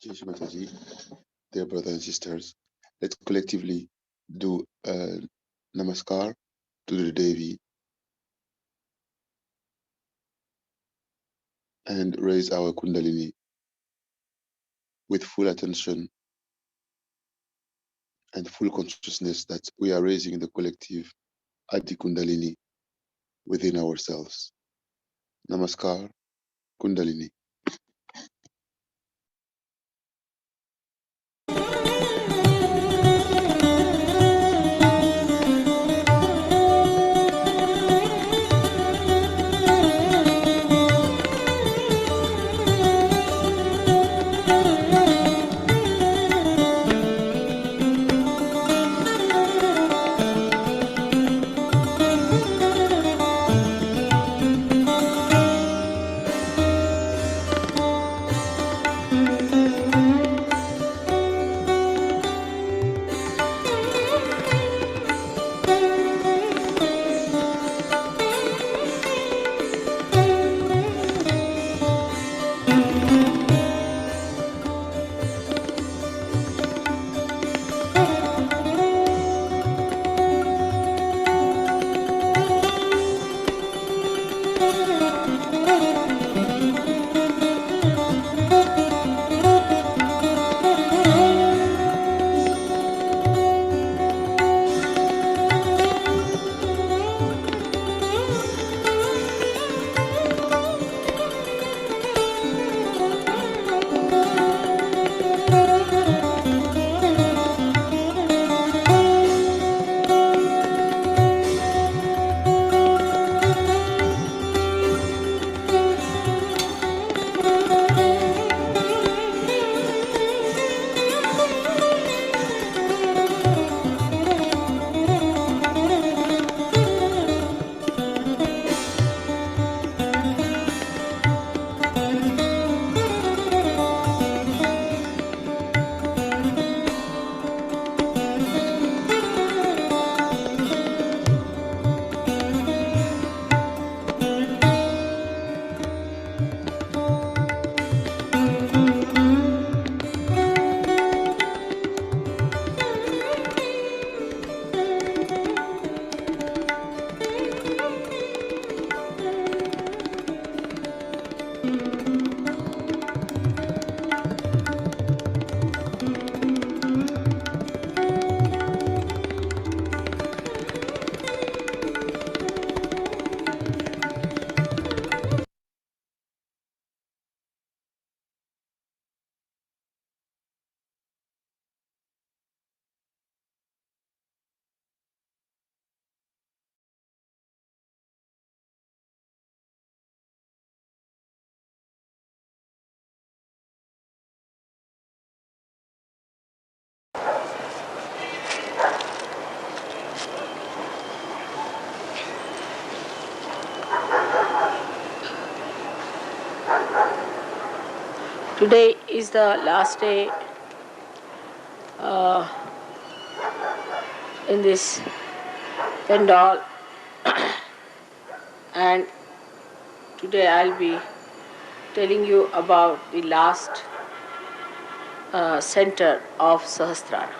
Jai Shri Mataji, dear brothers and sisters, let's collectively do a namaskar to the Devi and raise our Kundalini with full attention and full consciousness that we are raising the collective Adi Kundalini within ourselves. Namaskar, Kundalini. Today is the last day in this pandal, and today I'll be telling you about the last center of Sahasrara.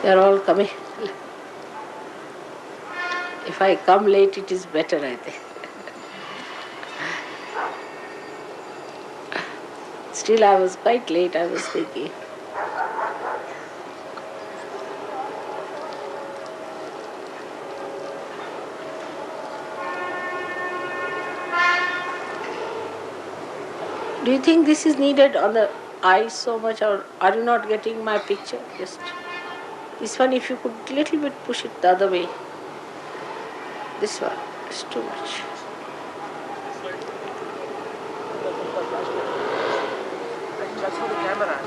They're all coming. If I come late, it is better, I think. Still, I was quite late, I was thinking. Do you think this is needed on the eyes so much, or are you not getting my picture? Just this one, if you could little bit push it the other way. This one is too much. That's for the camera.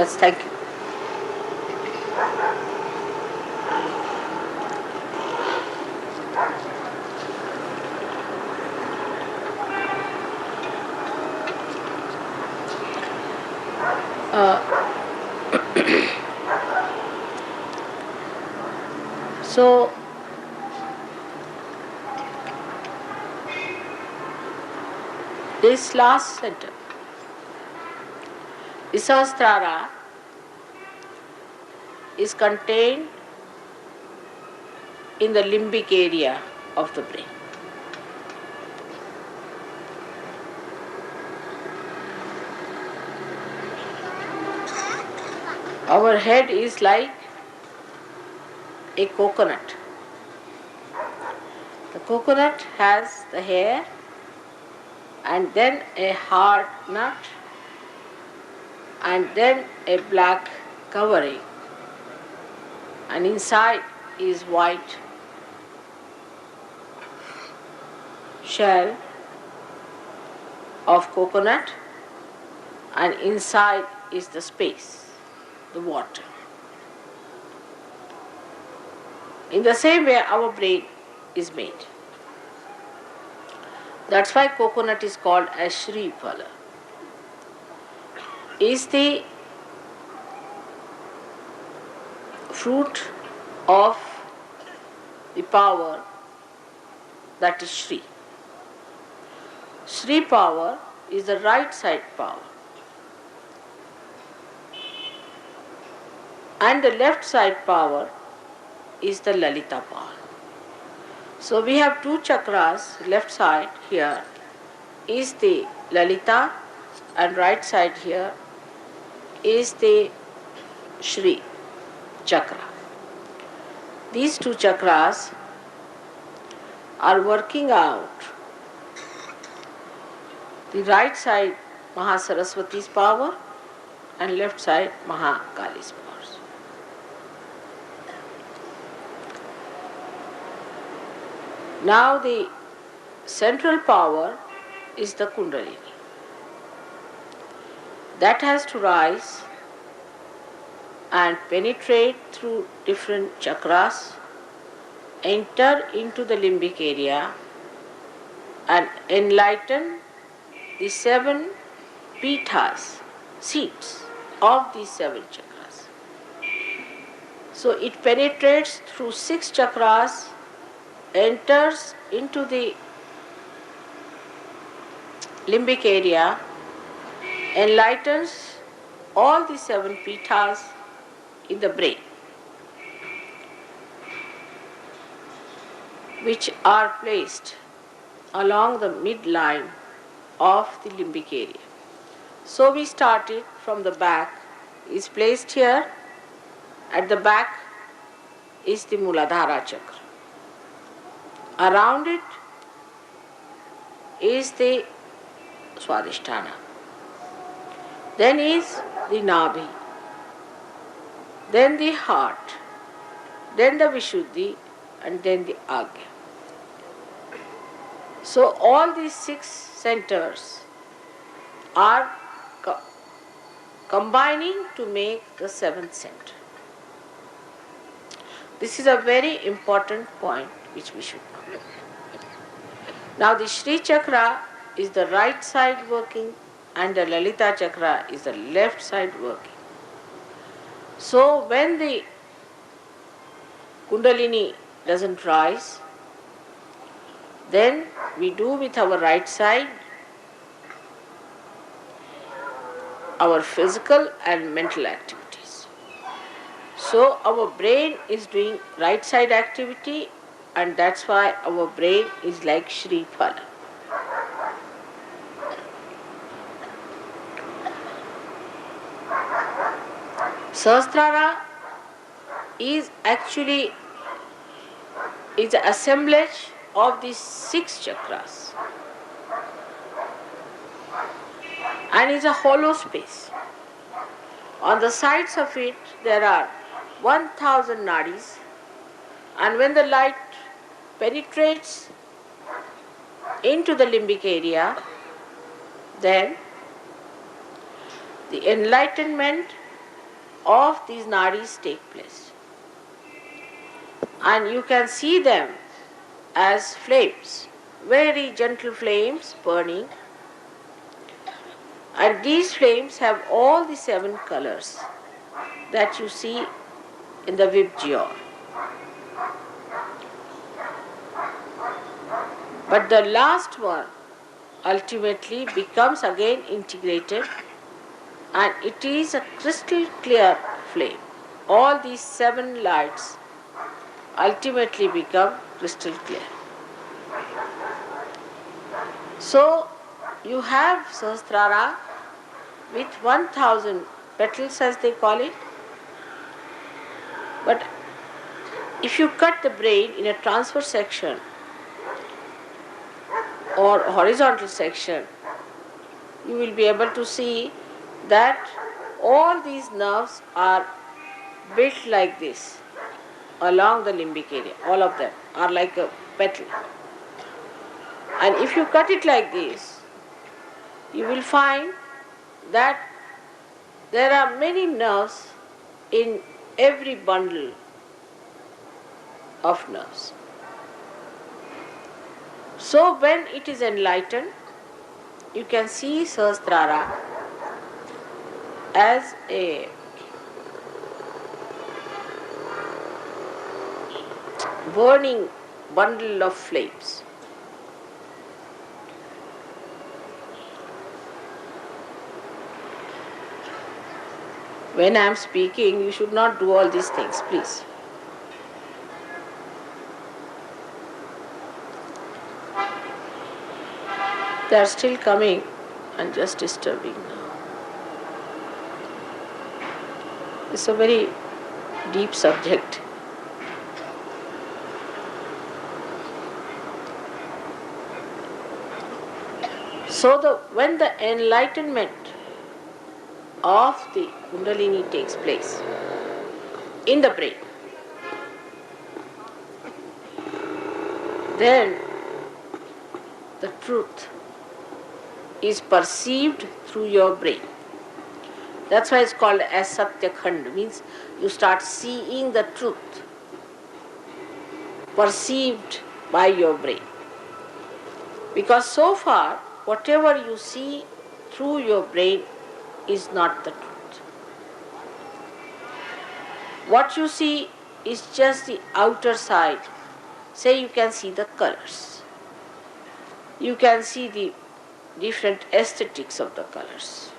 Thank you. So, this last center, the Sahasrara, is contained in the limbic area of the brain. Our head is like a coconut. The coconut has the hair and then a hard nut and then a black covering, and inside is white shell of coconut, and inside is the space, the water. In the same way our brain is made. That's why coconut is called as Shri Phala. Is the fruit of the power that is Shri. Shri power is the right side power, and the left side power is the Lalita power. So we have two chakras, left side here is the Lalita and right side here is the Shri chakra. These two chakras are working out the right side Mahasaraswati's power and left side Mahakali's powers. Now the central power is the Kundalini. That has to rise and penetrate through different chakras, enter into the limbic area and enlighten the 7 pithas, seats of these 7 chakras. So it penetrates through 6 chakras, enters into the limbic area, enlightens all the 7 pithas in the brain, which are placed along the midline of the limbic area. So we started from the back, is placed here. At the back is the Muladhara chakra. Around it is the Swadhisthana. Then is the Nabhi. Then the heart. Then the Vishuddhi, and then the Agya. So all these 6 centers are combining to make the 7th center. This is a very important point which we should know. Now the Shri chakra is the right side working and the Lalita chakra is the left side working. So when the Kundalini doesn't rise, then we do with our right side our physical and mental activities. So our brain is doing right side activity, and that's why our brain is like Shri Phala. Sahasrara is actually an assemblage of these 6 chakras and is a hollow space. On the sides of it there are 1000 nadis, and when the light penetrates into the limbic area, then the enlightenment of these nadis take place. And you can see them as flames, very gentle flames burning, And these flames have all the 7 colors that you see in the Vibgyor. But the last one ultimately becomes again integrated, and it is a crystal clear flame. All these 7 lights ultimately become crystal clear. So you have Sahasrara with 1000 petals, as they call it. But if you cut the brain in a transverse section or horizontal section, you will be able to see that all these nerves are built like this along the limbic area. All of them are like a petal. And if you cut it like this, you will find that there are many nerves in every bundle of nerves. So when it is enlightened, you can see Sahasrara as a burning bundle of flames. When I am speaking, you should not do all these things, please. They are still coming and just disturbing now. It's a very deep subject. So when the enlightenment of the Kundalini takes place in the brain, then the truth is perceived through your brain. That's why it's called as Satya Khand, means you start seeing the truth perceived by your brain. Because so far, whatever you see through your brain is not the truth. What you see is just the outer side. Say you can see the colors. You can see the different aesthetics of the colors.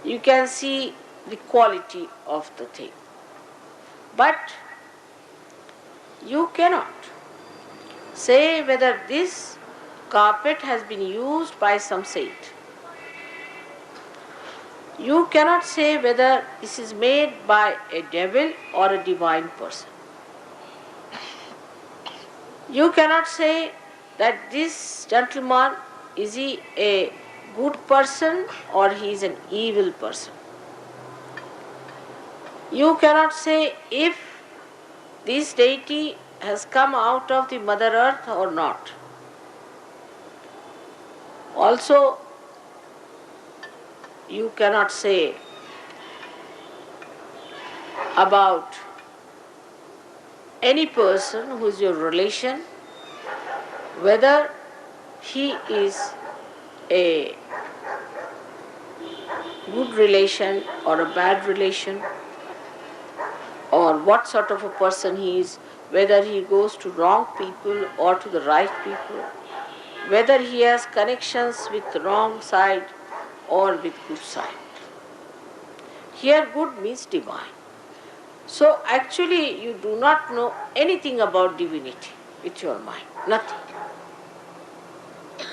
You can see the quality of the thing. But you cannot say whether this carpet has been used by some saint. You cannot say whether this is made by a devil or a divine person. You cannot say that this gentleman, is he a good person or he is an evil person. You cannot say if this deity has come out of the Mother Earth or not. Also, you cannot say about any person who is your relation whether he is a good relation or a bad relation, or what sort of a person he is, whether he goes to wrong people or to the right people, whether he has connections with the wrong side or with good side. Here good means divine. So actually you do not know anything about divinity with your mind. Nothing.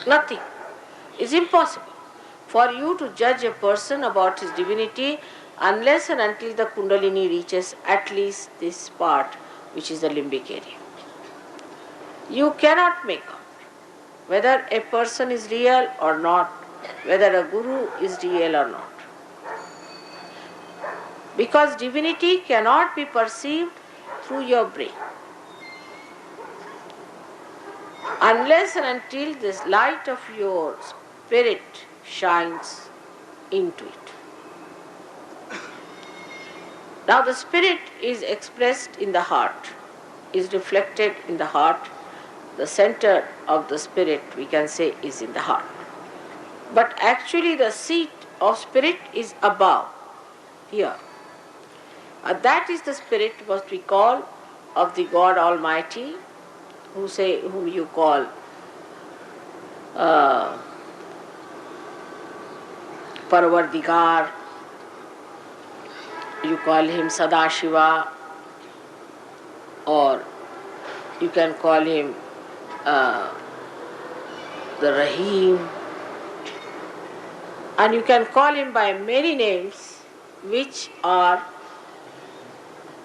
Nothing. It's impossible for you to judge a person about his divinity unless and until the Kundalini reaches at least this part, which is the limbic area. You cannot make out whether a person is real or not, whether a guru is real or not. Because divinity cannot be perceived through your brain unless and until this light of your spirit shines into it. Now the spirit is expressed in the heart, is reflected in the heart. The center of the spirit, we can say, is in the heart. But actually the seat of spirit is above, here. That is the spirit what we call of the God Almighty, whom you call uh, Parvardigar, you call him Sadashiva, or you can call him uh, the Rahim, and you can call him by many names which are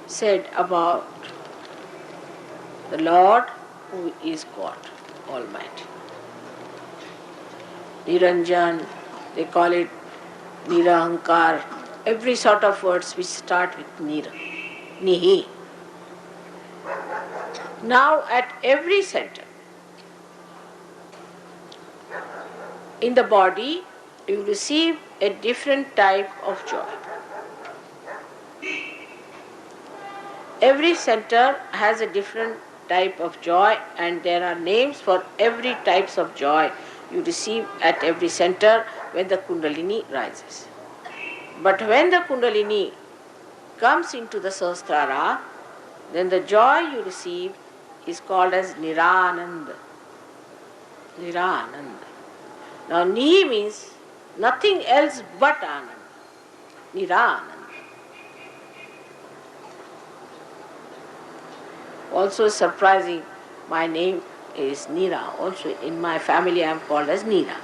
said about the Lord who is God Almighty. Niranjan, they call it Nirahankar, every sort of words which start with Nira, Nihi. Now at every center in the body, you receive a different type of joy. Every center has a different type of joy, and there are names for every types of joy you receive at every center when the Kundalini rises. But when the Kundalini comes into the Sahasrara, then the joy you receive is called as Nirananda. Nirananda. Now Ni means nothing else but Ananda. Nirananda. Also surprising, my name is Neera. Also in my family I am called as Neera.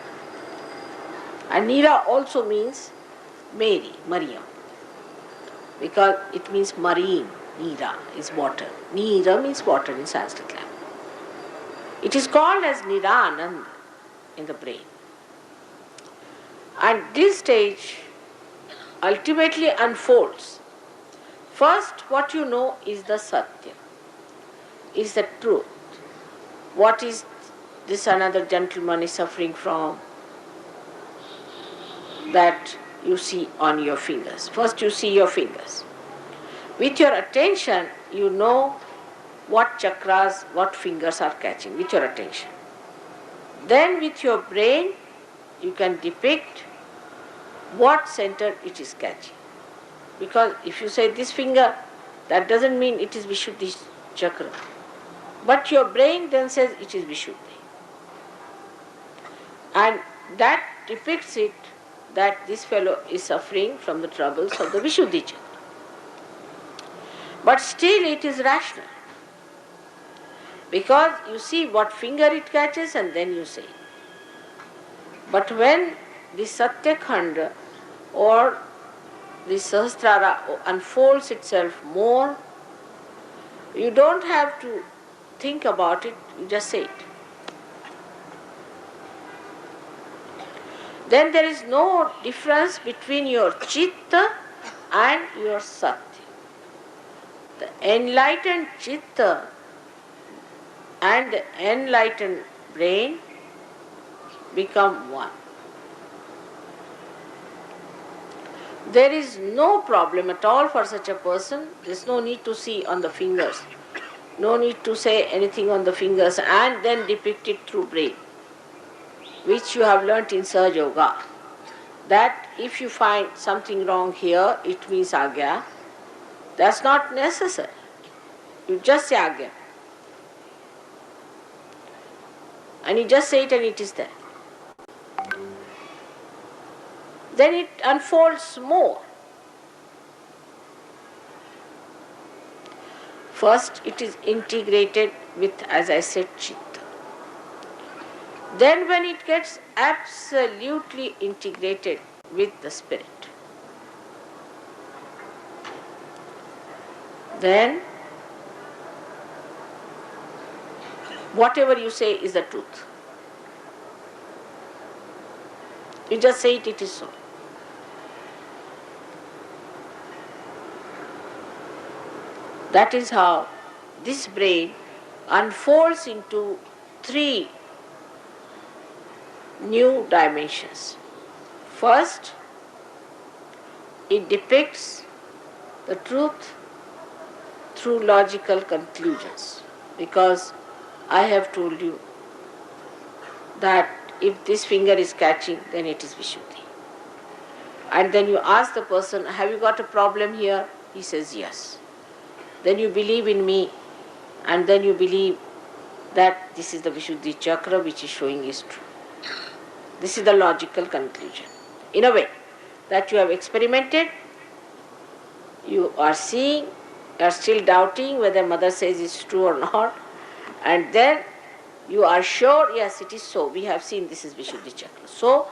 And Neera also means Mary, Mariam. Because it means marine. Neera is water. Neera means water in Sanskrit language. It is called as Niranand in the brain. And this stage ultimately unfolds. First, what you know is the Satya, is the truth. What is this another gentleman is suffering from? That you see on your fingers. First you see your fingers. With your attention, you know what chakras, what fingers are catching, with your attention. Then with your brain, you can depict what center it is catching. Because if you say this finger, that doesn't mean it is Vishuddhi chakra. But your brain then says it is Vishuddhi. And that depicts it that this fellow is suffering from the troubles of the Vishuddhi chakra. But still it is rational. Because you see what finger it catches and then you say. But when the Satya Khanda or the Sahasrara unfolds itself more, you don't have to think about it, you just say it. Then there is no difference between your Chitta and your Satya. The enlightened Chitta and the enlightened brain become one. There is no problem at all for such a person. There is no need to see on the fingers. No need to say anything on the fingers and then depict it through brain, which you have learnt in Sahaja Yoga. That if you find something wrong here, it means Agya. That's not necessary. You just say Agya. And you just say it and it is there. Then it unfolds more. First it is integrated with, as I said, Chitta. Then when it gets absolutely integrated with the spirit, then whatever you say is the truth. You just say it, it is so. That is how this brain unfolds into 3 new dimensions. First, it depicts the truth through logical conclusions, because I have told you that if this finger is catching, then it is Vishuddhi. And then you ask the person, have you got a problem here? He says yes. Then you believe in me, and then you believe that this is the Vishuddhi chakra which is showing is true. This is the logical conclusion. In a way, that you have experimented, you are seeing, you are still doubting whether mother says it's true or not, and then you are sure, yes, it is so. We have seen this is Vishuddhi chakra. So,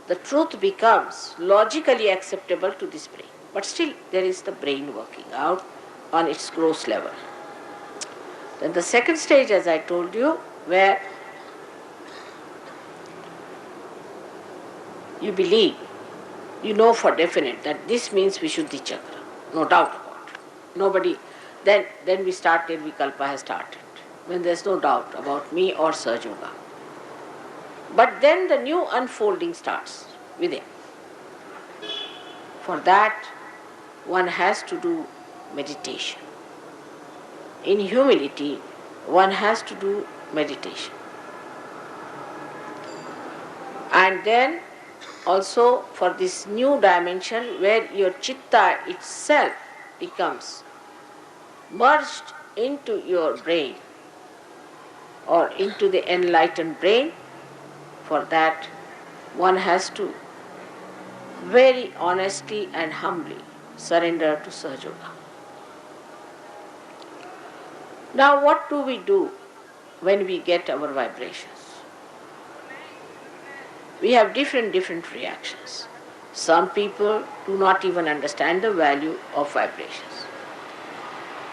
the truth becomes logically acceptable to this brain. But still, there is the brain working out on its gross level. Then the second stage, as I told you, where you believe, you know for definite that this means Vishuddhi chakra, no doubt about it. Nobody, then we start, Nirvikalpa has started, when there's no doubt about me or Sahaja Yoga. But then the new unfolding starts within. For that, one has to do meditation. In humility, one has to do meditation. And then also for this new dimension where your chitta itself becomes merged into your brain or into the enlightened brain, for that one has to very honestly and humbly surrender to Sahaja Yoga. Now what do we do when we get our vibrations? We have different reactions. Some people do not even understand the value of vibrations.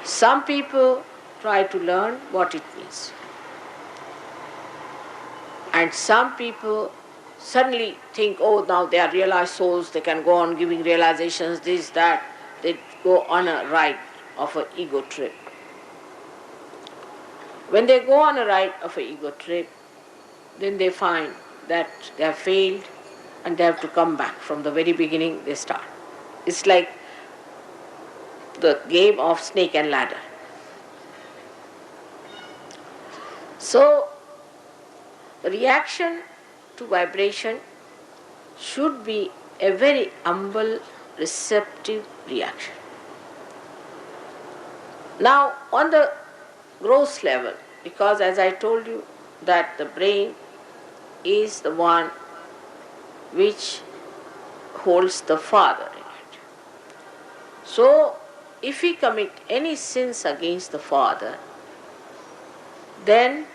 Some people try to learn what it means. And some people suddenly think, oh, now they are realized souls, they can go on giving realizations, this, that. They go on a ride of an ego trip. When they go on a ride of an ego trip, then they find that they have failed and they have to come back. From the very beginning they start. It's like the game of snake and ladder. So, the reaction to vibration should be a very humble, receptive reaction. Now, on the gross level, because as I told you that the brain is the one which holds the father in it. So, if we commit any sins against the father, then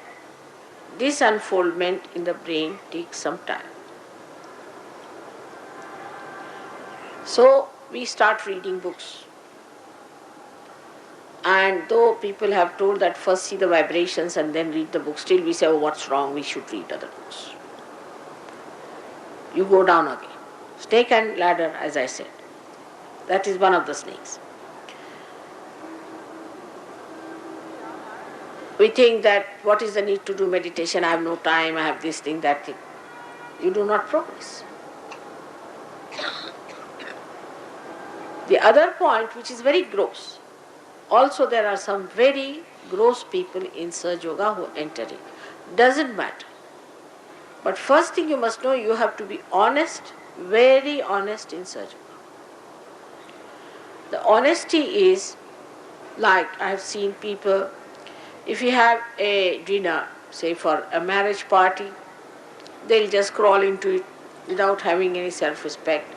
this unfoldment in the brain takes some time. So, we start reading books. And though people have told that first see the vibrations and then read the book, still we say, oh, what's wrong, we should read other books. You go down again. Snake and ladder, as I said. That is one of the snakes. We think that what is the need to do meditation? I have no time, I have this thing, that thing. You do not progress. The other point, which is very gross, also there are some very gross people in Sahaja Yoga who enter it. Doesn't matter. But first thing you must know, you have to be honest, very honest in Sahaja Yoga. The honesty is like I have seen people, if you have a dinner, say for a marriage party, they'll just crawl into it without having any self-respect,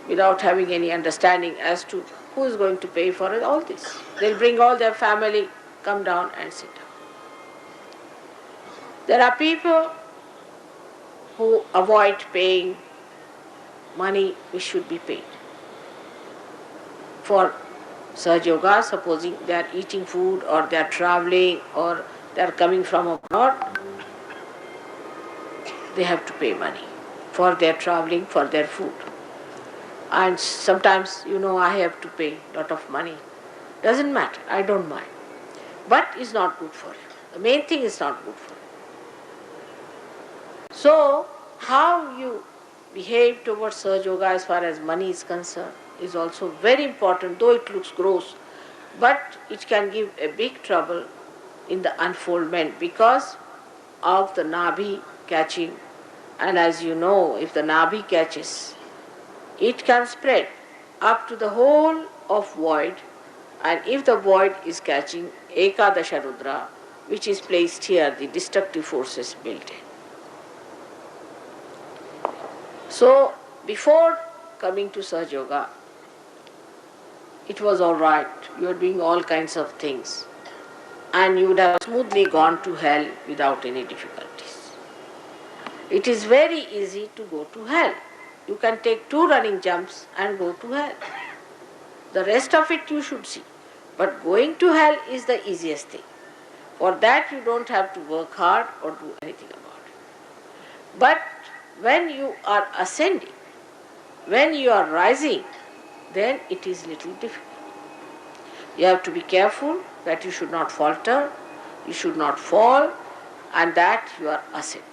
without having any understanding as to who is going to pay for it, all this. They'll bring all their family, come down and sit down. There are people who avoid paying money which should be paid. For Sahaja Yoga, supposing they are eating food or they are traveling or they are coming from abroad, they have to pay money for their traveling, for their food. And sometimes, I have to pay a lot of money. Doesn't matter, I don't mind. But it's not good for you. The main thing is not good for you. So, how you behave towards Sahaja Yoga as far as money is concerned is also very important, though it looks gross. But it can give a big trouble in the unfoldment because of the Nabhi catching. And as you know, if the Nabhi catches, It can spread up to the whole of void, and if the void is catching Ekadasha Rudra, which is placed here, the destructive forces built in. So, before coming to Sahaja Yoga, it was all right. You were doing all kinds of things, and you would have smoothly gone to hell without any difficulties. It is very easy to go to hell. You can take 2 running jumps and go to hell. The rest of it you should see. But going to hell is the easiest thing. For that you don't have to work hard or do anything about it. But when you are ascending, when you are rising, then it is little difficult. You have to be careful that you should not falter, you should not fall, and that you are ascending.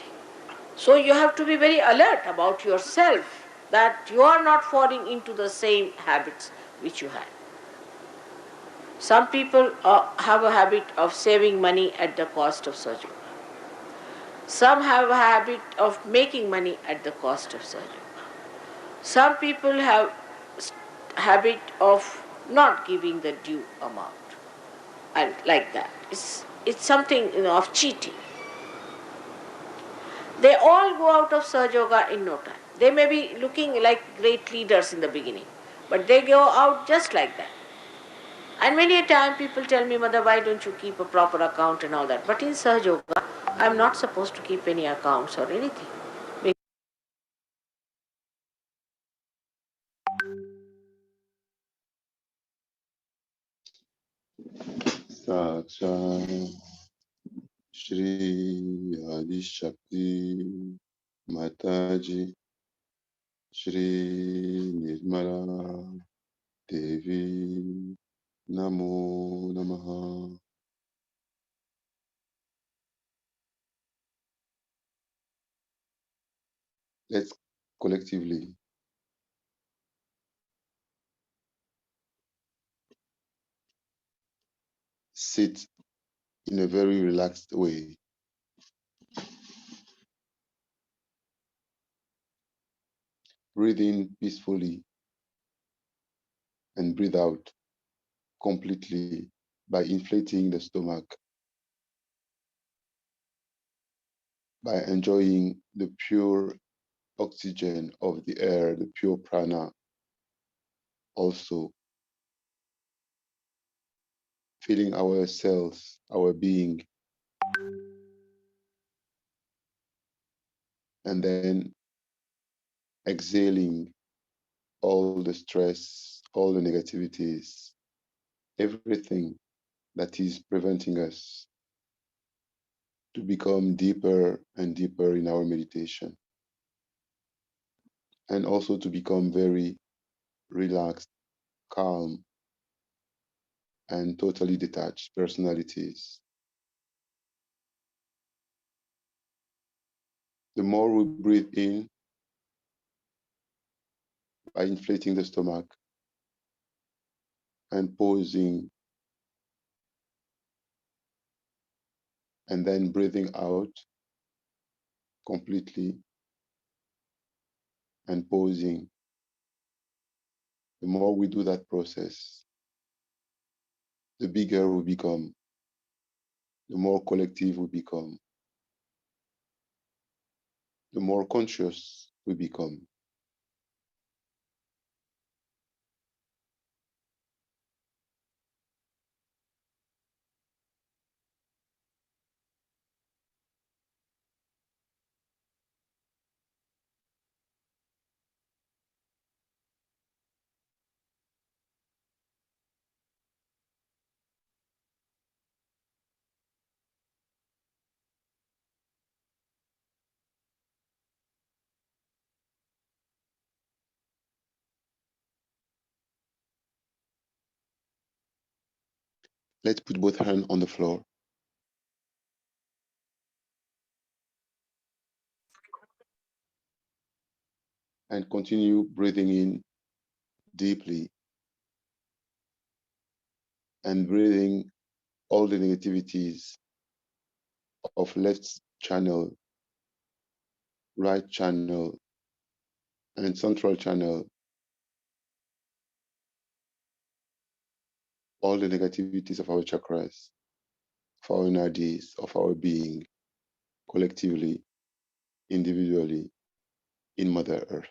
So you have to be very alert about yourself that you are not falling into the same habits which you had. Some people have a habit of saving money at the cost of surgery. Some have a habit of making money at the cost of surgery. Some people have habit of not giving the due amount, and like that. It's something of cheating. They all go out of Sahaja Yoga in no time. They may be looking like great leaders in the beginning, but they go out just like that. And many a time people tell me, Mother, why don't you keep a proper account and all that? But in Sahaja Yoga, I'm not supposed to keep any accounts or anything. Saksha Shri Adi Shakti Mataji Shri Nirmala Devi Namo Namaha. Let's collectively sit in a very relaxed way. Breathe in peacefully and breathe out completely by inflating the stomach, by enjoying the pure oxygen of the air, the pure prana, also feeling our cells, our being, and then exhaling all the stress, all the negativities, everything that is preventing us to become deeper and deeper in our meditation, and also to become very relaxed, calm, and totally detached personalities. The more we breathe in by inflating the stomach and pausing, and then breathing out completely and pausing, the more we do that process, the bigger we become, the more collective we become, the more conscious we become. Let's put both hands on the floor and continue breathing in deeply and breathing all the negativities of left channel, right channel, and central channel all the negativities of our chakras, of our nadis, of our being, collectively, individually, in Mother Earth.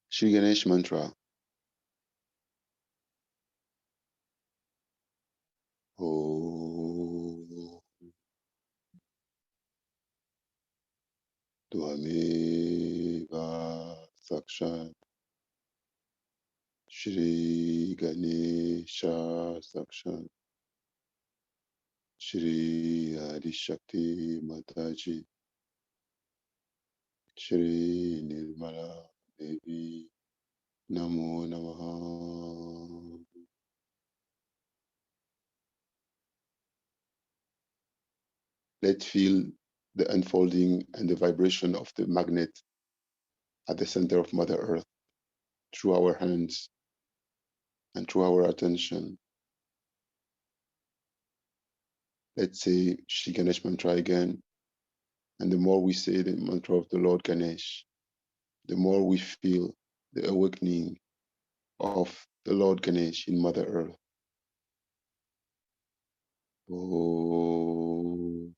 Shri Ganesh mantra. Om Tvameva Sakshat Shri Ganesha Sakshat Shri Adishakti Mataji Shri Nirmala Devi Namo Namaha. Let's feel the unfolding and the vibration of the magnet at the center of Mother Earth through our hands and through our attention. Let's say Shri Ganesh mantra again. And the more we say the mantra of the Lord Ganesh, the more we feel the awakening of the Lord Ganesh in Mother Earth. Om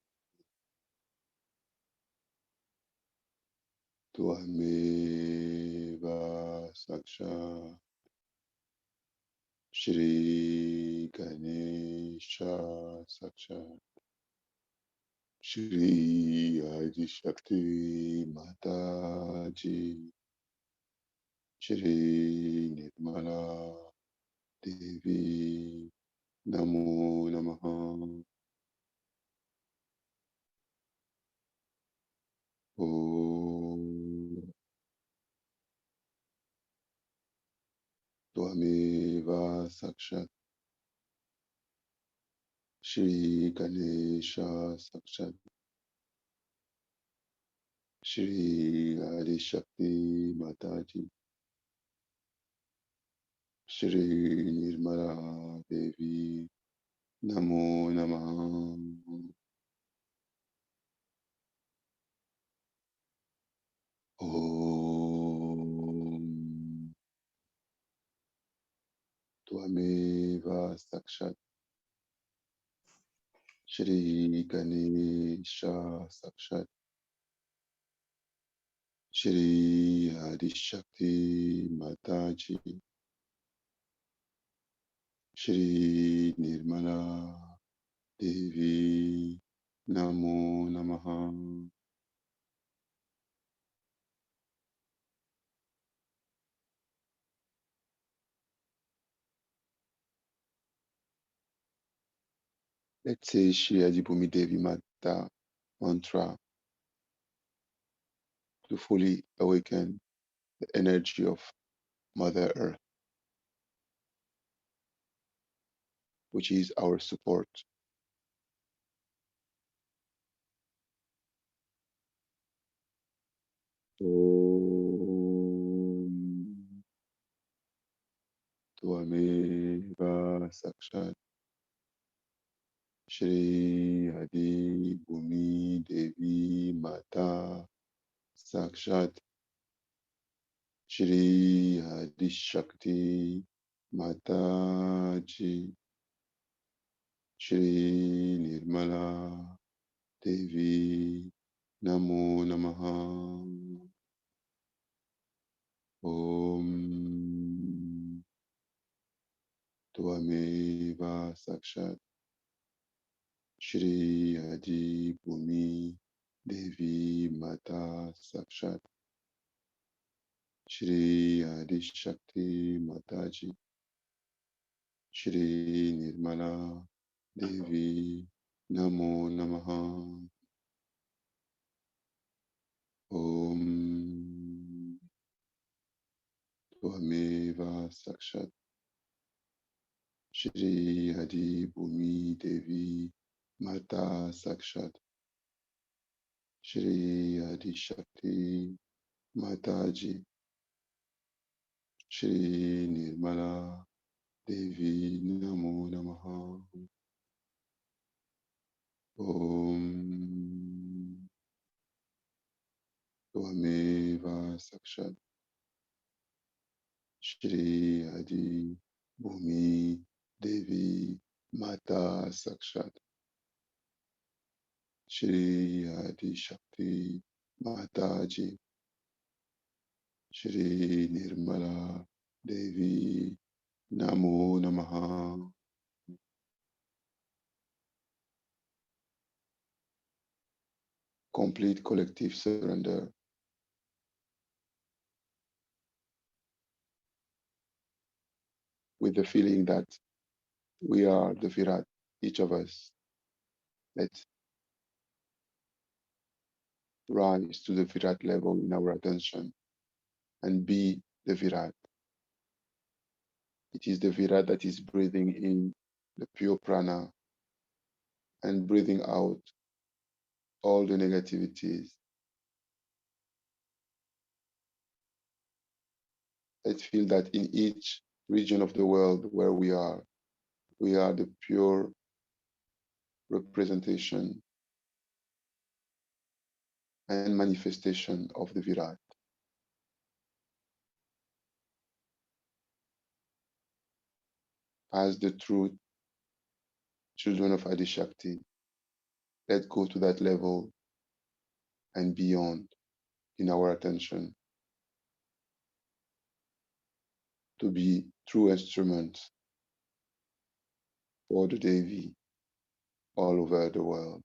Tvameva Saksha Shri Ganesha Saksha Shri Adi Shakti Mataji Shri Nirmala Devi Namo Namaha. Om Tvameva Sakshat Shri Ganesha Sakshat Shri Adi Shakti Mataji Shri Nirmala Devi Namo Namaha. Om Tvameva Sakshat Shri Ganesha Sakshat Shri Adi Shakti Mataji Shri Nirmala Devi Namo Namaha. Let's say Shri Adibhumi Devi Mata mantra to fully awaken the energy of Mother Earth, which is our support. Om Tvameva Sakshat Shri Adibhumi Devi Mata Sakshat Shri Adi Shakti Mataji Shri Nirmala Devi Namo Namaha. Om Tvameva Sakshat Shri Adi Bhumi Devi Mata Sakshat Shri Adi Shakti Mataji Shri Nirmala Devi Namo Namaha Om Tvameva Sakshat Shri Adi Bhumi Devi Mata Sakshat Shri Adi Shakti Mataji Shri Nirmala Devi Namo Namaha Om Tvameva Sakshat Shri Adi Bhumi Devi Mata Sakshat Shri Adi Shakti Mataji Shri Nirmala Devi Namo Namaha. Complete collective surrender with the feeling that we are the Virat, each of us. Let's rise to the Virat level in our attention and be the Virat. It is the Virat that is breathing in the pure prana and breathing out all the negativities. Let's feel that in each region of the world where we are the pure representation and manifestation of the Virat. As the true children of Adi Shakti, let's go to that level and beyond in our attention to be true instruments for the Devi all over the world.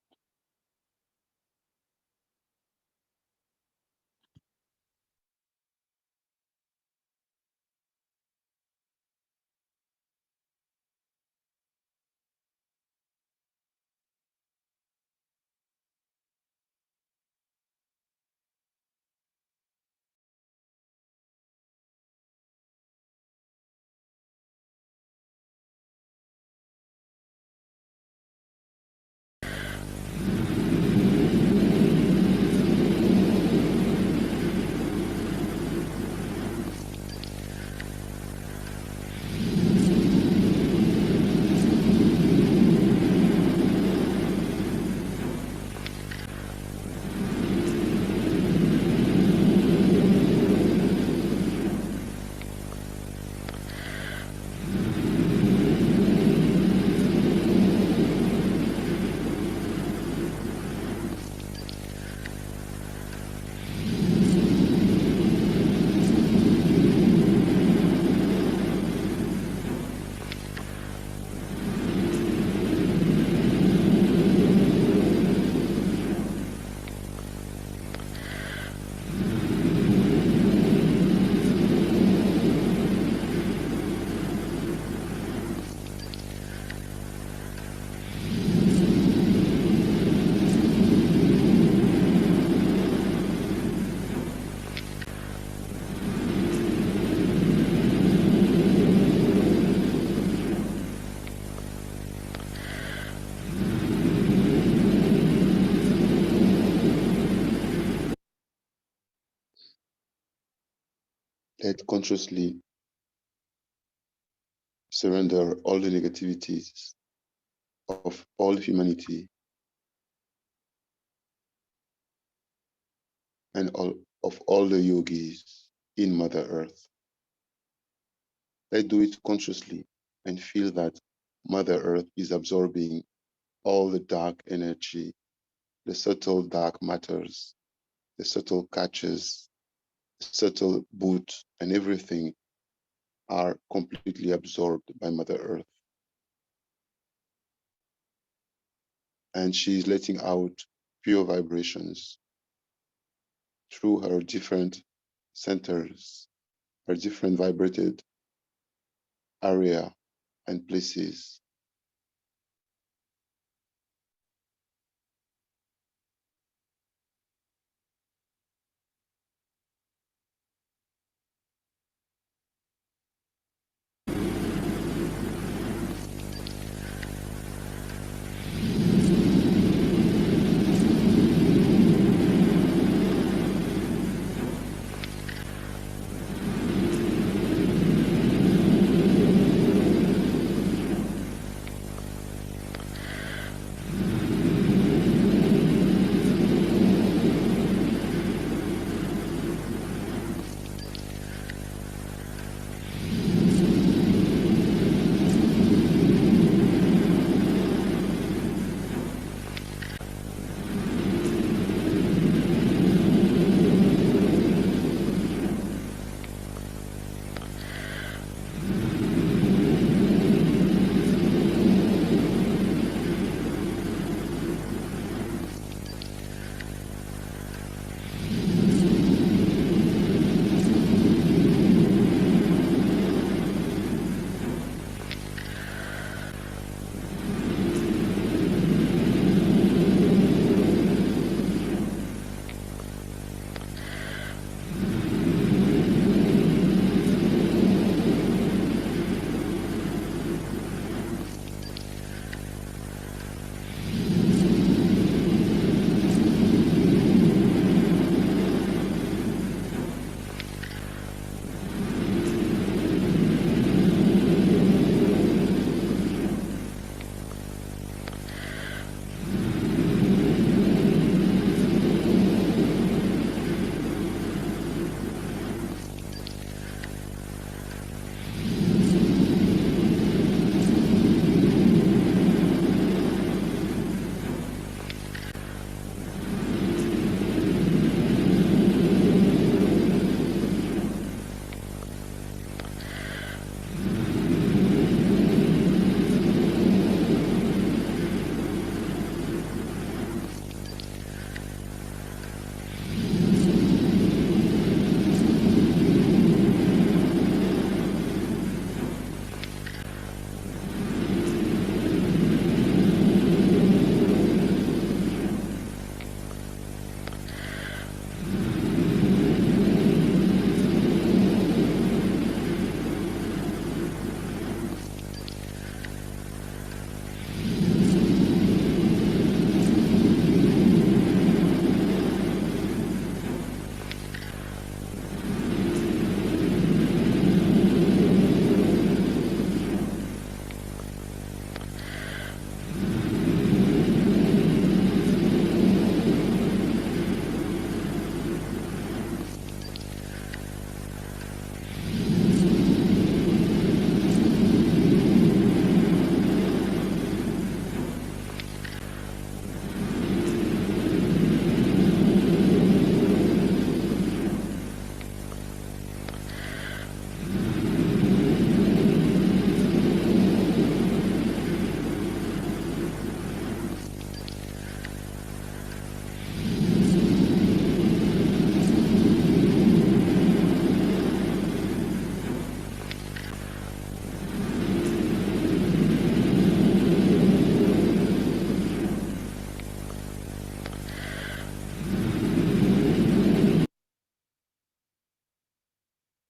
Let's consciously surrender all the negativities of all humanity and of all the yogis in Mother Earth. Let's do it consciously and feel that Mother Earth is absorbing all the dark energy, the subtle dark matters, the subtle catches, the subtle boot, and everything are completely absorbed by Mother Earth. And she is letting out pure vibrations through her different centers, her different vibrated area and places.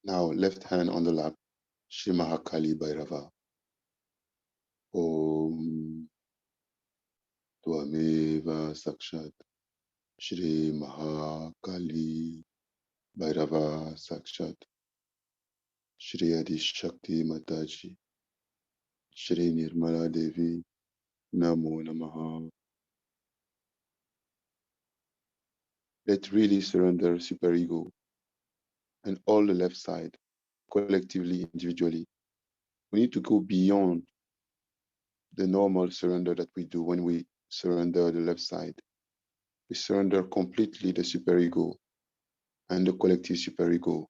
Now, left hand on the lap, Shri Mahakali Bhairava. Om Tvameva Sakshat Shri Mahakali Bhairava Sakshat Shri Adi Shakti Mataji Shri Nirmala Devi Namo Namaha. Let's really surrender superego and all the left side, collectively, individually. We need to go beyond the normal surrender that we do when we surrender the left side. We surrender completely the superego and the collective superego.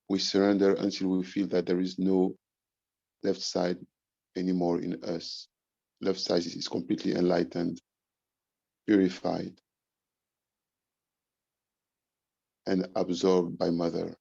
We surrender until we feel that there is no left side anymore in us. left side is completely enlightened, purified, and absorbed by Mother.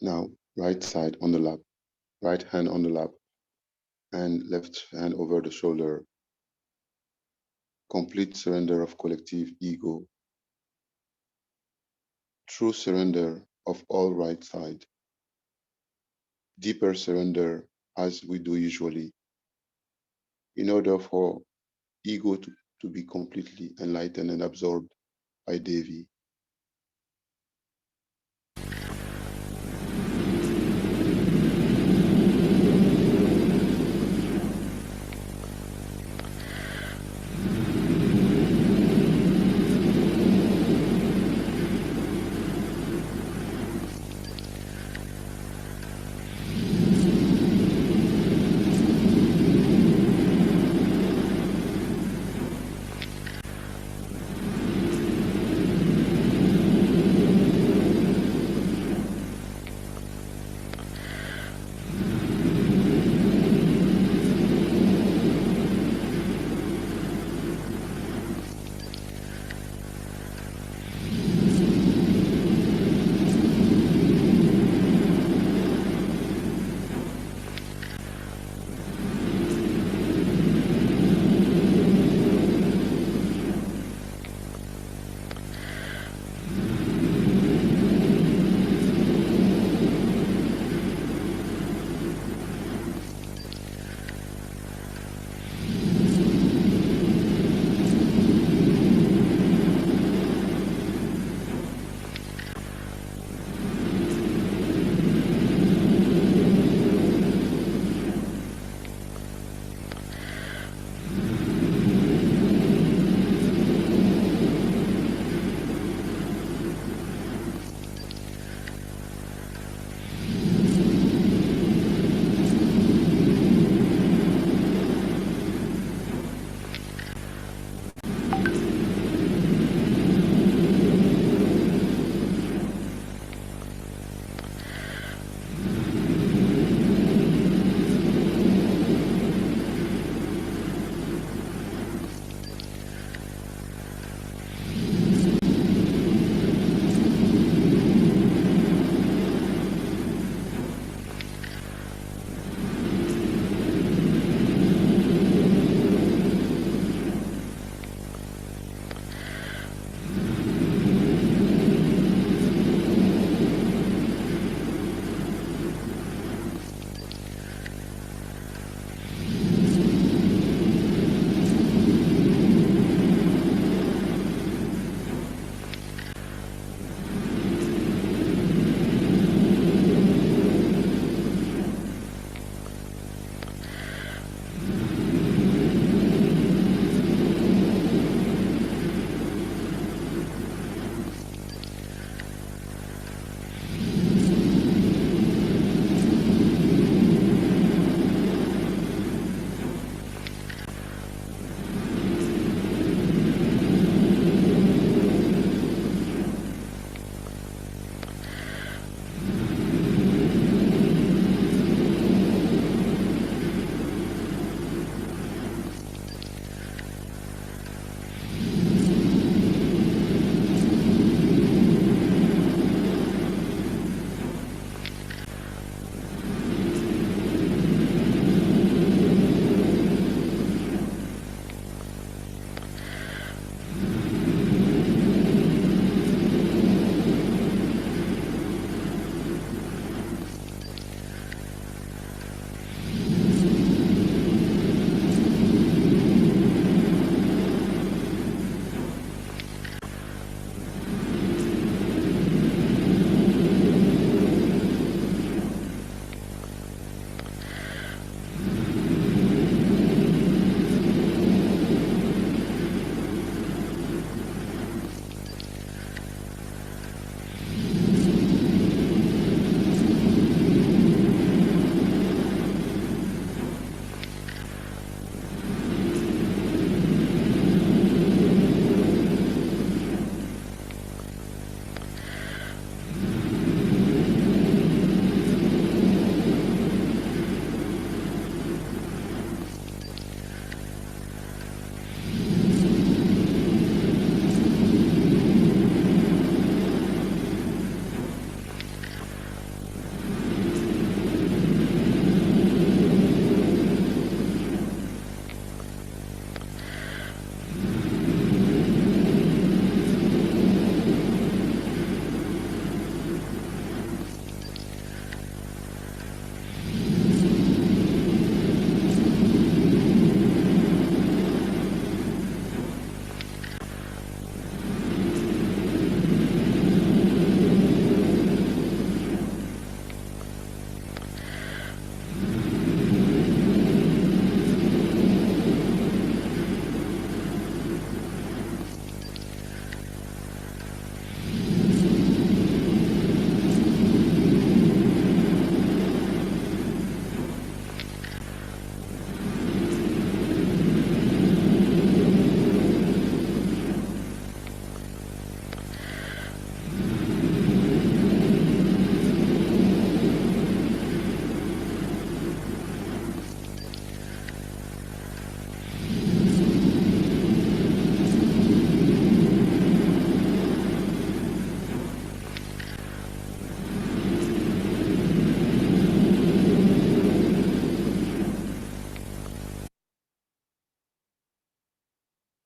Now, right side on the lap, right hand on the lap, and left hand over the shoulder. Complete surrender of collective ego, true surrender of all right side, deeper surrender as we do usually, in order for ego to be completely enlightened and absorbed by Devi.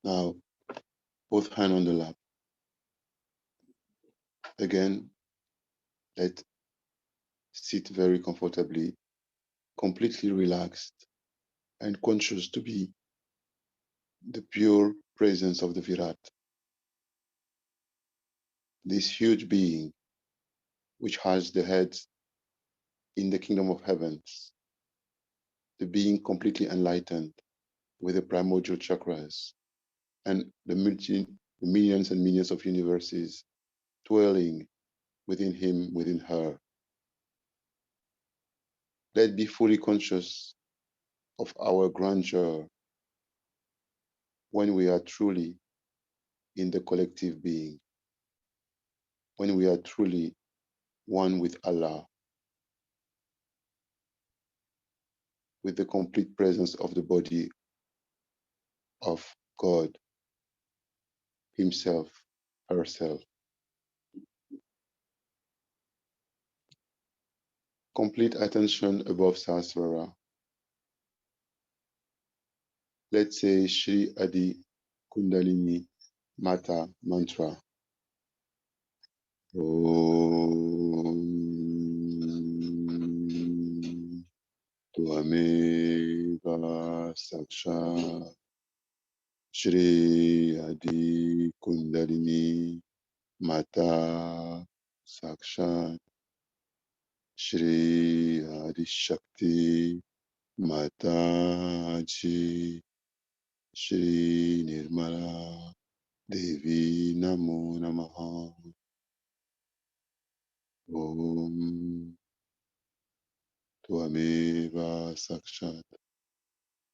Now, both hands on the lap. Again, let sit very comfortably, completely relaxed and conscious to be the pure presence of the Virat, this huge being which has the head in the kingdom of heavens, the being completely enlightened with the primordial chakras and the millions and millions of universes dwelling within him, within her. Let's be fully conscious of our grandeur when we are truly in the collective being, when we are truly one with Allah, with the complete presence of the body of God Himself, herself. Complete attention above Sahasrara. Let's say Shri Adi Kundalini Mata Mantra. Om Tvameva Saksha Shri Adi Kundalini Mata Saksha Shri Adi Shakti Mataji Shri Nirmala Devi Namo Namaha Om Tvameva Sakshat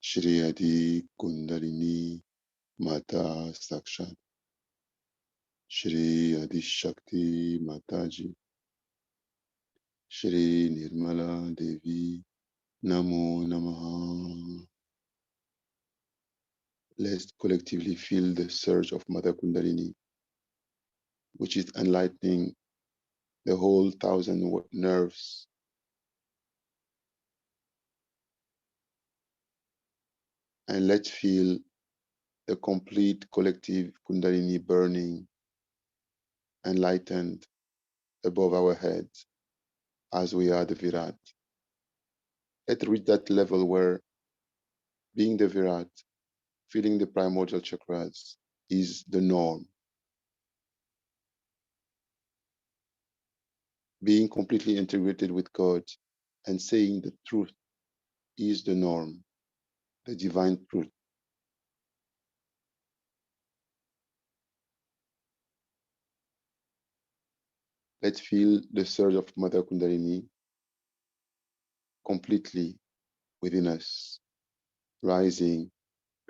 Shri Adi Kundalini Mata Sakshat Shri Adi Shakti Mataji Shri Nirmala Devi Namo Namaha. Let's collectively feel the surge of Mother Kundalini, which is enlightening the whole thousand nerves, and let's feel the complete collective Kundalini burning, enlightened above our heads as we are the Virat. Let's reach that level where being the Virat, feeling the primordial chakras is the norm. Being completely integrated with God and saying the truth is the norm, the divine truth. Let's feel the surge of Mother Kundalini completely within us, rising,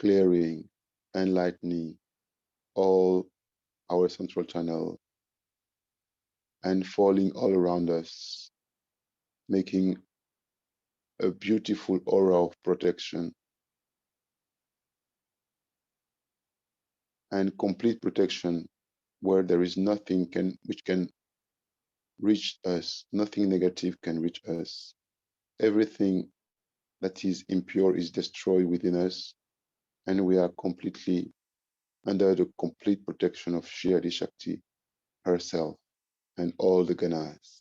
clearing, enlightening all our central channel and falling all around us, making a beautiful aura of protection and complete protection where there is nothing which can reach us, nothing negative can reach us. Everything that is impure is destroyed within us, and we are completely under the complete protection of Shri Adi Shakti herself and all the Ganas.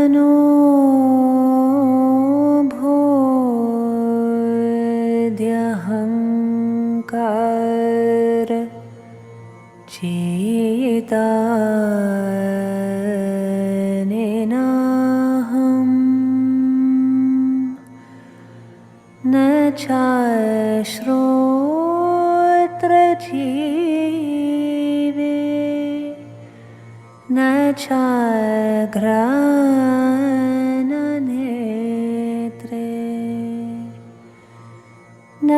मनो भूद्यहङ्कार चेतानेनाहम् न चाश्रोत्रजीवे न चाघ्राणनेत्रे न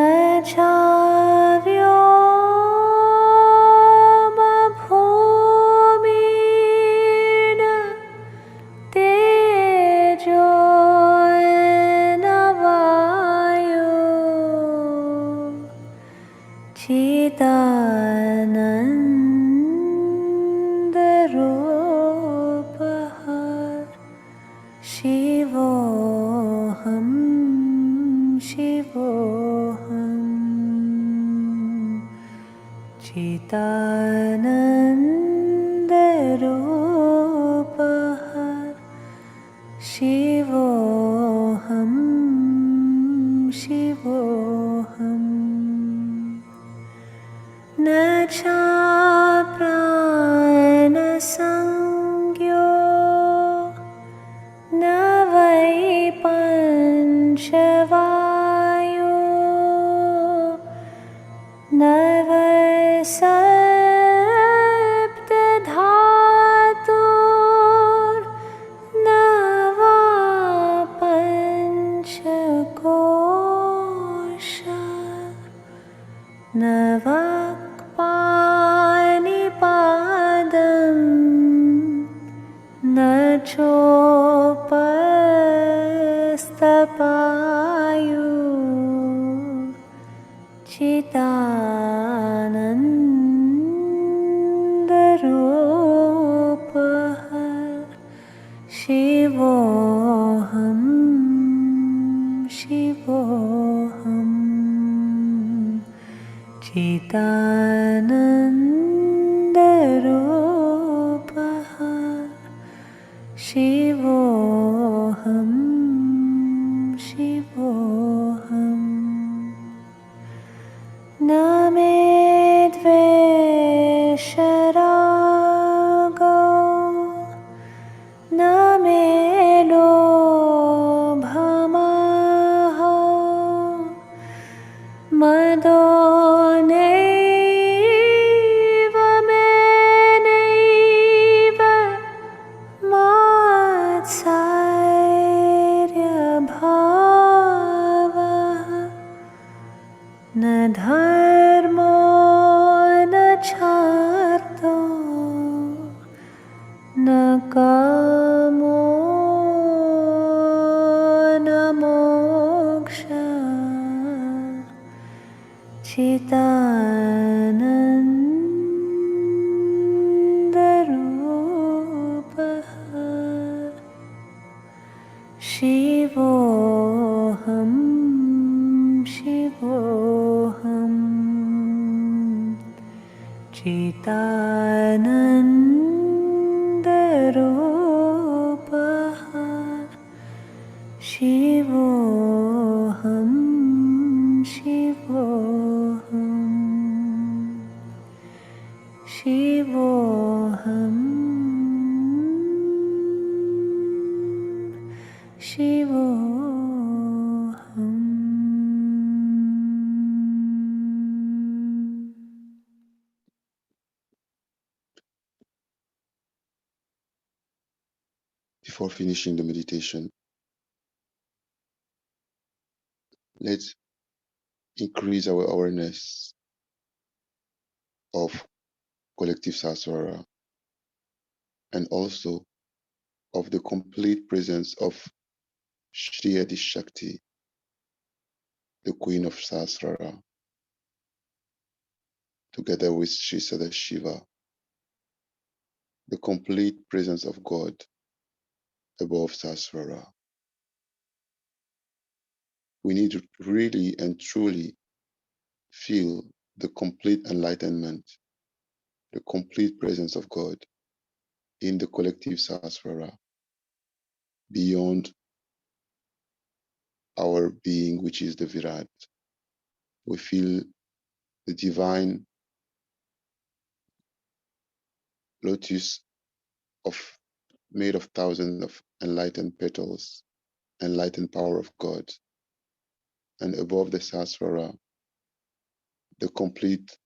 चाव्योमभूमिन तेजो न वायो चिदानन्दरूपः शिवोऽहं शिवोऽहम् चिदानन्दरूपः शिवोऽहं शिवोऽहम् न चाप्राणसंज्ञो न वै पञ्चवायो न वै सप्तधातुर्न वा पञ्चकोशा न वाक्पाणिपादम् न चोपस्तपायु चिदानन्दरूपः शिवोऽहं शिवोऽहम् चिदानन्दरूपः शिवोऽहं शिवोऽहम् न मे द्वेषरागो न मे लोभमोहो मदो नैव मे नैव मात्सर्यभावः न धर्मो न चार्थो न कामो न मोक्षः चिदानन्दरूपः शिवोऽहं शिवोऽहम् चिदानन्दरूपः शिवोऽहं शिवोऽहम् शिवोऽहं शिवोऽहम् Before finishing the meditation, let's increase our awareness of collective Sahasrara and also of the complete presence of Shri Adi Shakti, the Queen of Sahasrara, together with Shri Sadashiva, the complete presence of God above Sahasrara. We need to really and truly feel the complete enlightenment, the complete presence of God in the collective Sahasrara. beyond our being, which is the Virat. We feel the divine lotus of made of thousands of enlightened petals, enlightened power of God, and above the Sahasrara, the complete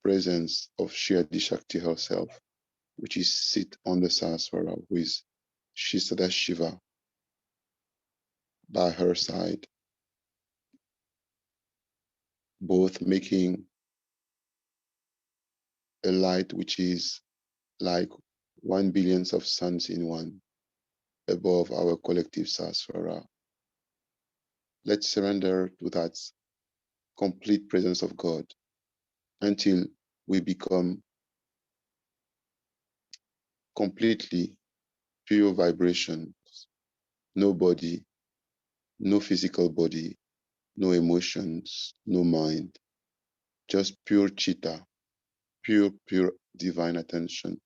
presence of Shri Adi Shakti herself, which is sit on the Sahasrara with Shisada Shiva by her side, both making a light which is like 1 billion of suns in one above our collective Sahasrara. Let's surrender to that complete presence of God until we become completely pure vibration, no body, no physical body, no emotions, no mind, just pure chitta, pure divine attention,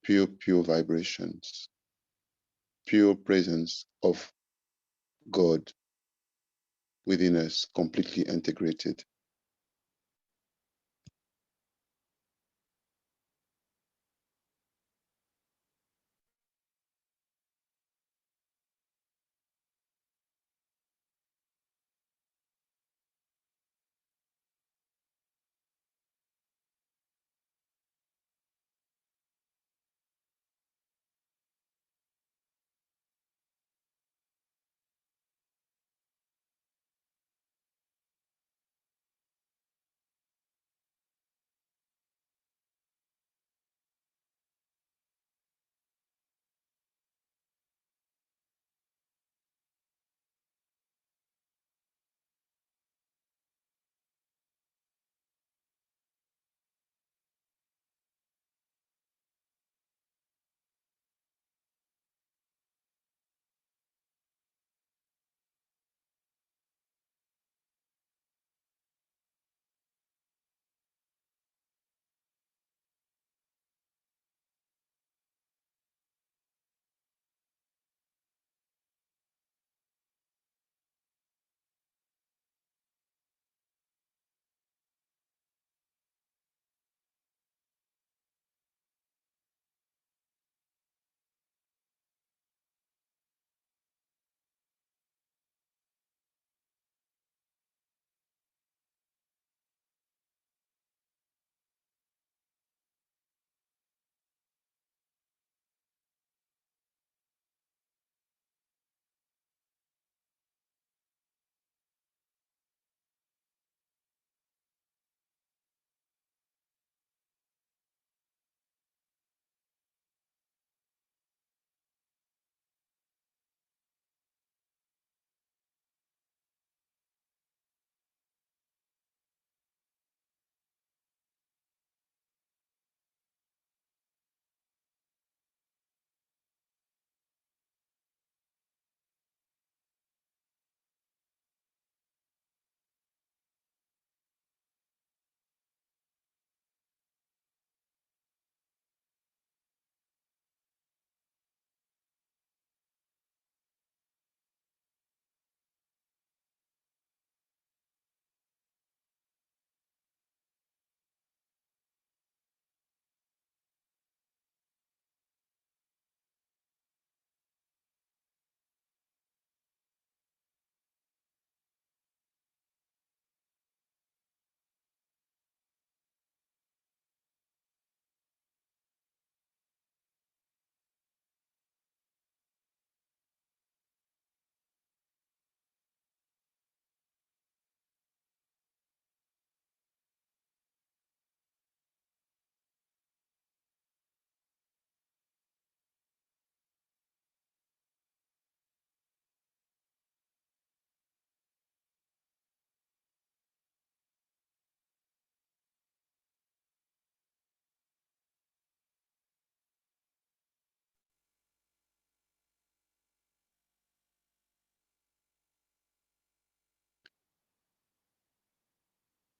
pure vibrations, pure presence of God within us, completely integrated.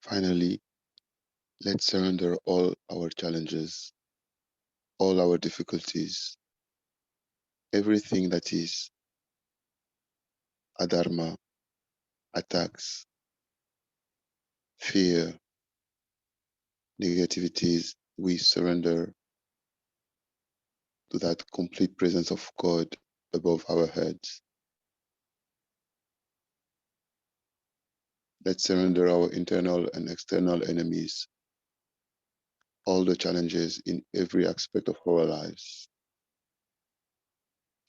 Finally, let's surrender all our challenges, all our difficulties, everything that is adharma, attacks, fear, negativities, we surrender to that complete presence of God above our heads. Let's surrender our internal and external enemies, all the challenges in every aspect of our lives,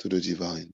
to the divine.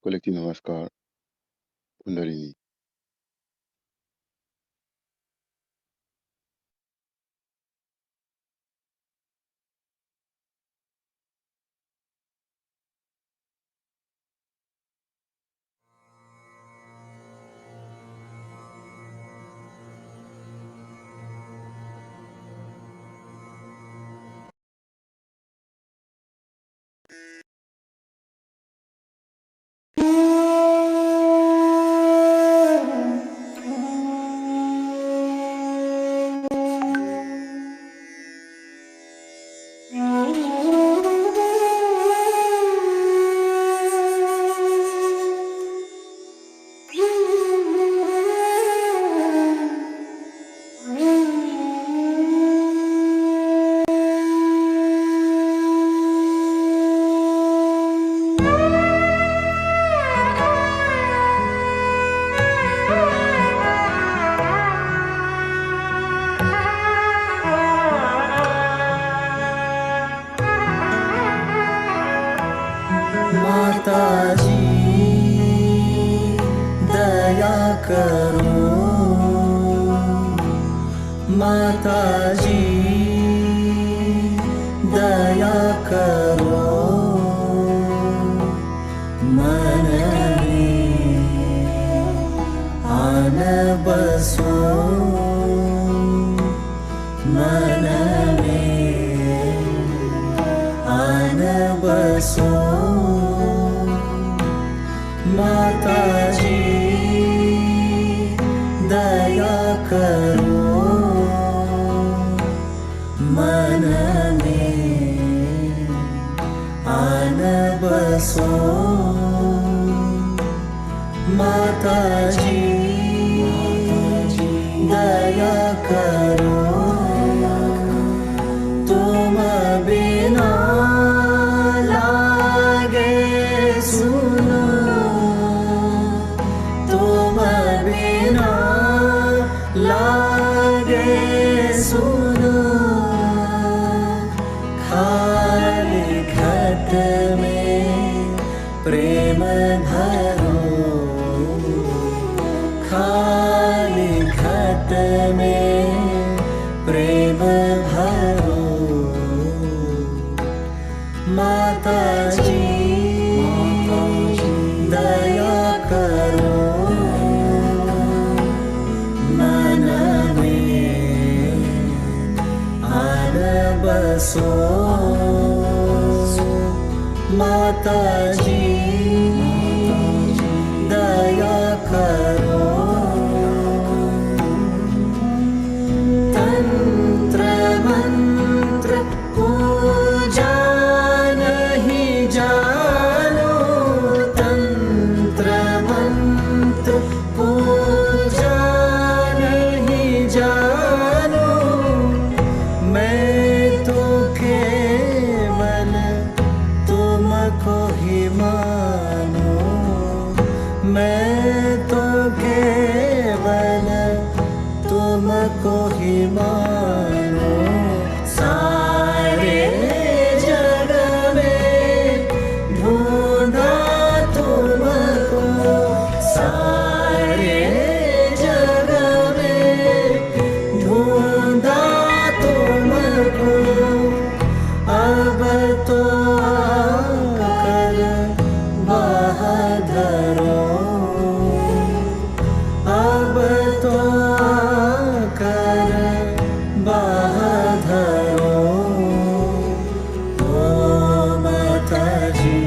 Collective Namaskar, Kundalini. माताजी दया करो, माताजी दया करो, मन में आन बसो, मन में आन बसो, माताजी दया करो, मन में आन बसो, माताजी दया करो, तुम बिना लागे सुनो, तुम बिना लागे सुनो, खाली घट में प्रेम भरो, खाली घट में प्रेम भरो, माताजी दया करो, मन में माता जी दया करो। तंत्र मंत्र पूजा नहीं जानो, तंत्र मंत्र पूजा नहीं जानो। मैं तो केवल तुमको ही मानो, मैं तो केवल तुमको ही मानो। सारे जग में ढूंढा तुमको, सारे जग में ढूंढा तुमको। अब तो आकर बहादुरो, अब तो आकर बहादुरो। ओ माता जी,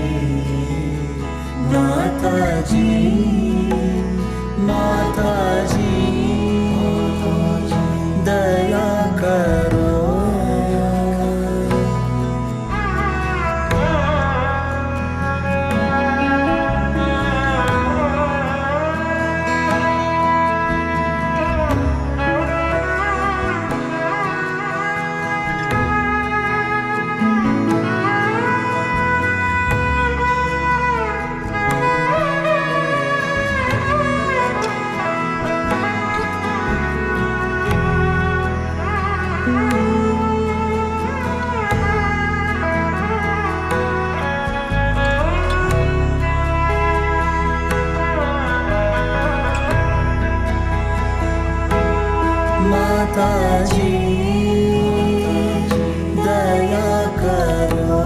माता जी, माता जी दया करो। माता जी दया करो।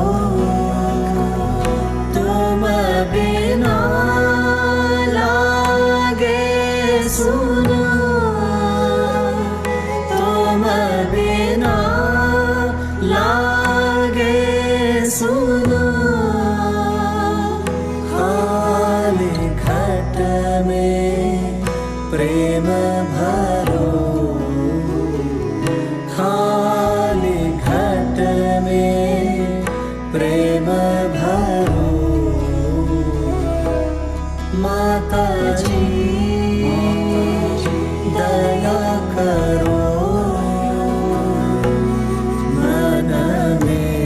तुम बिना लागे सुनो, तुम बिना लागे सुनो। खाली घट में प्रेम भरो, खाली घट में प्रेम भरो। माता जी दया करो। मन में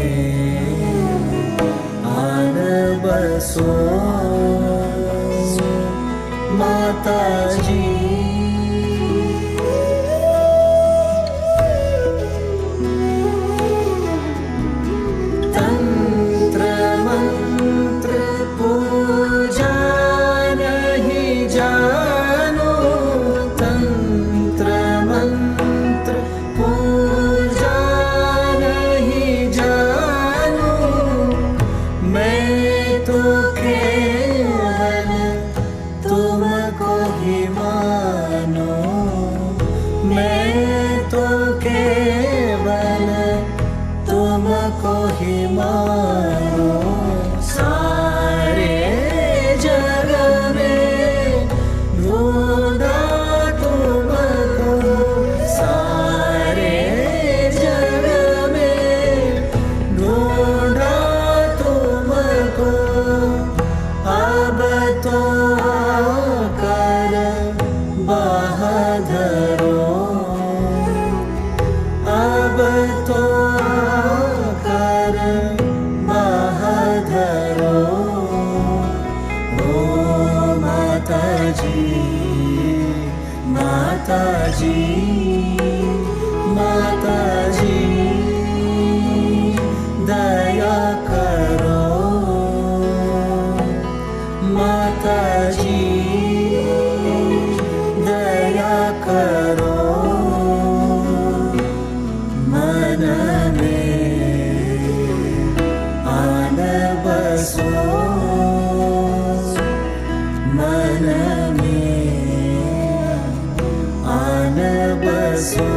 आन बसो, माता जी। तंत्र मंत्र पूजा नहीं जानो, तंत्र मंत्र पूजा नहीं जानो। मैं तो केवल तुमको ही मानो, मैं तो केवल तुमको ही मानो। सारे जग में ढूंढा तुमको, सारे जग में ढूंढा तुमको। अब तो आकर बहादुरो, अब तो आकर बहादुरो। ओ माता जी, माता जी, माता जी दया करो। माता जी दया करो। मन में आन बसो, मन में आन बसो।